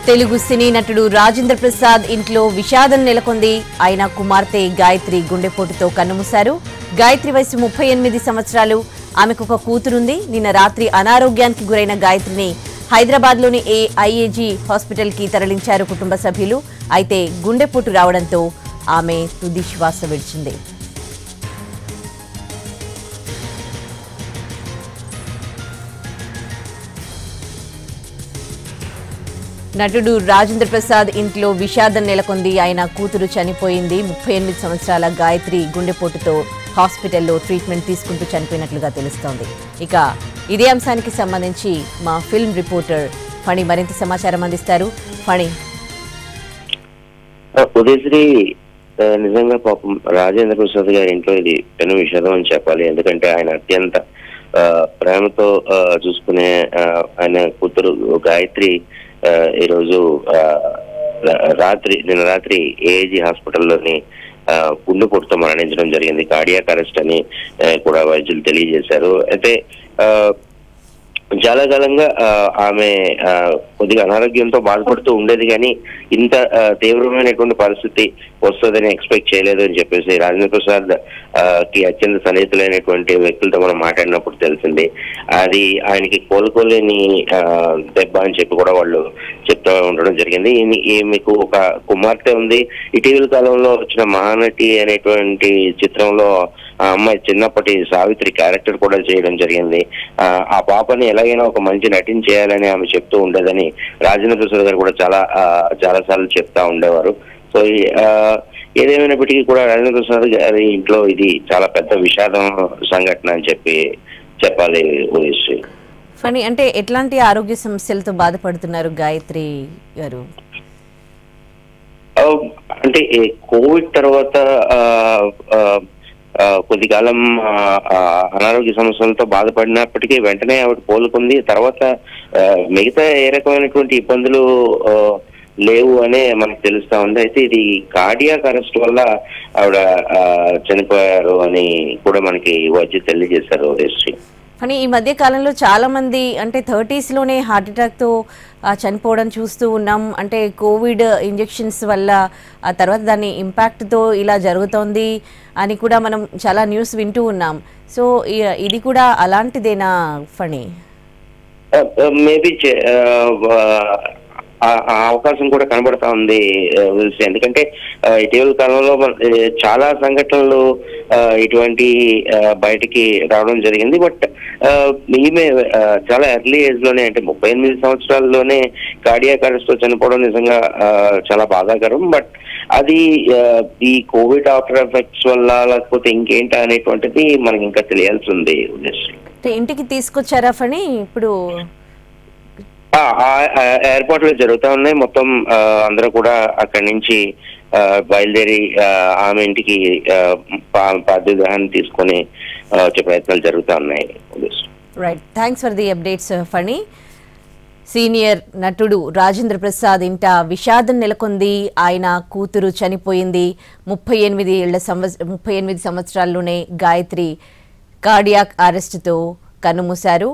తెలుగు సినీ నటుడు రాజేంద్ర ప్రసాద్ ఇంట్లో విషాదం నెలకొంది. ఆయన కుమార్తె గాయత్రి గుండెపోటుతో కన్నుమూశారు. గాయత్రి వయసు 38 సంవత్సరాలు. ఆమెకు ఒక కూతురుంది. నిన్న రాత్రి అనారోగ్యానికి గురైన గాయత్రిని హైదరాబాద్లోని ఐఏజీ హాస్పిటల్కి తరలించారు కుటుంబ సభ్యులు. అయితే గుండెపోటు రావడంతో ఆమె తుది శ్వాస విడిచింది. నటుడు రాజేంద్ర ప్రసాద్ ఇంట్లో విషాదం నెలకొంది. ఆయన కూతురు చనిపోయింది. 38 సంవత్సరాల గాయత్రి గుండెపోటుతో హాస్పిటల్లో ట్రీట్మెంట్ తీసుకుంటూ చనిపోయినట్లుగా తెలుస్తోంది. ఇక ఇదే అంశానికి సంబంధించి మా ఫిల్మ్ రిపోర్టర్ ఫణి మరింత సమాచారం అందిస్తారు. ఫణి, ఉదయశ్రీ, నిజంగా పాపం రాజేంద్ర ప్రసాద్ గారి ఇంట్లో ఇది పెను విషాదం అని చెప్పాలి. ఎందుకంటే ఆయన అత్యంత ప్రేమతో చూసుకునే ఆయన కూతురు గాయత్రి ఈరోజు నిన్న రాత్రి ఏఐజీ హాస్పిటల్లోని గుండెపోటుతో మరణించడం జరిగింది. కార్డియాక్ అరెస్ట్ అని కూడా వైద్యులు తెలియజేశారు. అయితే చాలా కాలంగా ఆమె కొద్దిగా అనారోగ్యంతో బాధపడుతూ ఉండేది, కానీ ఇంత తీవ్రమైనటువంటి పరిస్థితి వస్తుందని ఎక్స్పెక్ట్ చేయలేదు అని చెప్పేసి రాజేంద్ర ప్రసాద్ కి అత్యంత సన్నిహితులైనటువంటి వ్యక్తులతో మనం మాట్లాడినప్పుడు తెలిసింది. అది ఆయనకి కోలుకోలేని దెబ్బ అని చెప్పి కూడా వాళ్ళు చెప్తూ ఉండడం జరిగింది. మీకు ఒక కుమార్తె ఉంది. ఇటీవల కాలంలో వచ్చిన మహానటి అనేటువంటి చిత్రంలో ఆ అమ్మాయి చిన్నప్పటి సావిత్రి క్యారెక్టర్ కూడా చేయడం జరిగింది. ఆ పాపని ఎలాగైనా ఒక మంచి నటిని చేయాలని ఆమె చెప్తూ ఉండేదని రాజేంద్ర ప్రసాద్ గారు కూడా చాలా సార్లు చెప్తా ఉండేవారు. సో ఏదేమైనప్పటికీ కూడా రాజేంద్ర ప్రసాద్ గారి ఇంట్లో ఇది చాలా పెద్ద విషాదం సంఘటన అని చెప్పాలి. ఉదయశ్రీ, ఫణి, అంటే ఎట్లాంటి ఆరోగ్య సమస్యలతో బాధపడుతున్నారు గాయత్రి గారు? అంటే కోవిడ్ తర్వాత కొద్ది కాలం అనారోగ్య సమస్యలతో బాధపడినప్పటికీ వెంటనే ఆవిడ కోలుకుంది. తర్వాత మిగతా ఏ రకమైనటువంటి ఇబ్బందులు లేవు అనే మనకు తెలుస్తా ఉంది. అయితే ఇది కార్డియాక్ అరెస్ట్ వల్ల ఆవిడ చనిపోయారు అని కూడా మనకి వైద్యులు తెలియజేశారు. ఉదయశ్రీ, కానీ ఈ మధ్య కాలంలో చాలా మంది అంటే 30s లోనే హార్ట్ అటాక్ తో చనిపోవడం చూస్తూ ఉన్నాం. అంటే కోవిడ్ ఇంజెక్షన్స్ వల్ల ఆ తర్వాత దాని ఇంపాక్ట్ తో ఇలా జరుగుతోంది అని కూడా మనం చాలా న్యూస్ వింటూ ఉన్నాం. సో ఇది కూడా అలాంటిదేనా ఫణి? మేబీ ఆ అవకాశం కూడా కనబడతా ఉంది. ఎందుకంటే ఇటీవల కాలంలో చాలా సంఘటనలు ఇటువంటి బయటికి రావడం జరిగింది. బట్ ఈమె చాలా ఎర్లీ ఏజ్ లోనే, అంటే 38 సంవత్సరాల్లోనే కార్డియాక్ అరెస్ట్ తో చనిపోవడం నిజంగా చాలా బాధాకరం. బట్ అది ఈ కోవిడ్ ఆఫ్టర్ ఎఫెక్ట్స్ వల్ల లేకపోతే ఇంకేంటా అనేటువంటిది మనకి ఇంకా తెలియాల్సి ఉంది. ఇంటికి తీసుకొచ్చారా ఫణి? ఇప్పుడు ఎయిర్పోర్ట్ లో జరుగుతా ఉన్నాయి. మొత్తం అందరూ కూడా అక్కడి నుంచి బయలుదేరి ఆమె ఇంటికి పార్థివాన్ని తీసుకొని వచ్చే ప్రయత్నాలు జరుగుతూ ఉన్నాయి. Right, thanks for the updates Phani. Senior నటుడు రాజేంద్ర ప్రసాద్ ఇంట విషాదం నెలకొంది. ఆయన కూతురు చనిపోయింది. 38 సంవత్సరాల్లోనే గాయత్రి కార్డియాక్ అరెస్ట్తో కన్నుమూశారు.